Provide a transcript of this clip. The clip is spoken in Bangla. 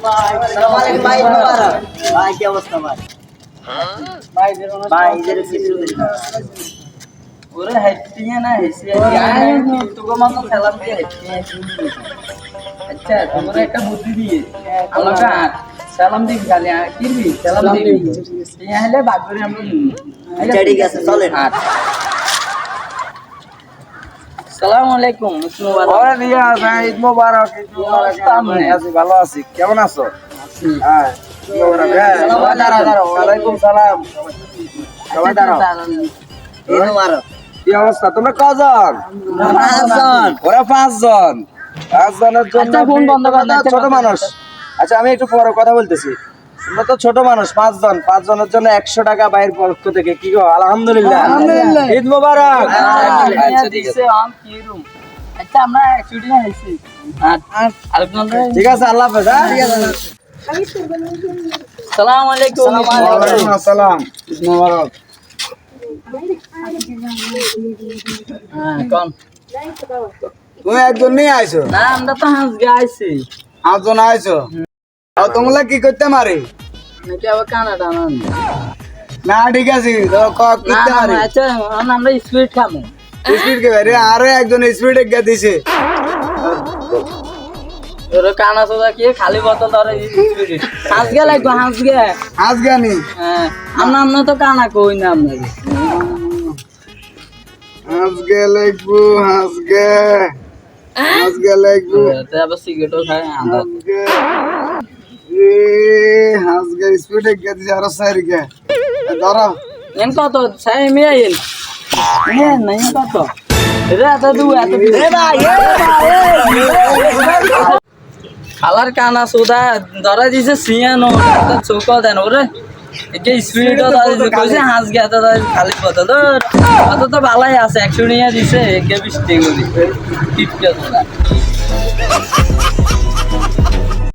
ভাই ভাই কি অবস্থা ভাই? ভাই এদের কিছু ওরে হেটিয়ে না হেসে তোকে মতো সালাম দিয়ে হেটিয়ে আচ্ছা তোমরা একটা বুদ্ধি দিয়ে আমাকে সালাম দিবি খালি কিরবি সালাম দিবি এই হলে বাদ করে আমরা আচ্ছা ঠিক আছে চলেন। আসসালামু আলাইকুম ওরে রিয়া ভাই ঈদ মোবারক ঈদ মোবারক আমি আছি ভালো আছি কেমন আছো হ্যাঁ ঈদ মোবারক হ্যাঁ সবাই দাঁড়াও ওয়ালাইকুম সালাম সবাই দাঁড়াও ঈদ মোবারক। কি অবস্থা তোমরা কজন পাঁচজন। ওরা পাঁচজনের জন্য আচ্ছা, ফোন বন্ধ কর, তোমরা তো ছোট মানুষ আচ্ছা আমি একটু পরে কথা বলতেছি তোমরা তো ছোট মানুষ পাঁচজনের জন্য 100 টাকা বাইরের পক্ষ থেকে কি গো আলহামদুলিল্লাহ আলহামদুলিল্লাহ। ঈদ মোবারক আচ্ছা ঠিক আছে কি রুম আচ্ছা আমরা একচুয়ালি হেসি আরেকজন ঠিক আছে আল্লাহ হাফেজ হ্যাঁ আসসালামু আলাইকুম ওয়ালাইকুম আসসালাম ঈদ মোবারক হ্যাঁ কোন তুমি একজন নিয়ে আইছো না আমরা তো হাঁস গাইছি আটজন আইছো আর তোমরা কি করতে মারি নাকি আবার কানাডা না না ঠিক আছে তো করতে মারি আচ্ছা আমরা স্পিড খামো স্পিড কে বাইরে আরো একজন স্পিড এগিয়ে দিছে ওর কানা সোজা কি খালি বোতল ধরে স্পিড হাঁস গে লাগবে হাঁস গে আজ গানি হ্যাঁ আমরা তো কানা কই না আপনাকে আজকে লাগবো আজকে লাগবো তো আবার সিগারেটও খায় আমরা আজকে আজকে স্পিড এগিয়ে দিছে আরো সাইরিকে ধরো এন কত সাই মিয়াইল নাই কত রে এত দু এত এ ভাই খালার কানা সোদা ধরা দিছে সিয়ানো একটা চৌক দেন ওরে একে স্পিড কইছে হাঁস গে এত খালি কথা তো অত তো ভালাই আছে 100 নিয়ে দিছে একে 20 টাকা দিছে টিপকে তোরা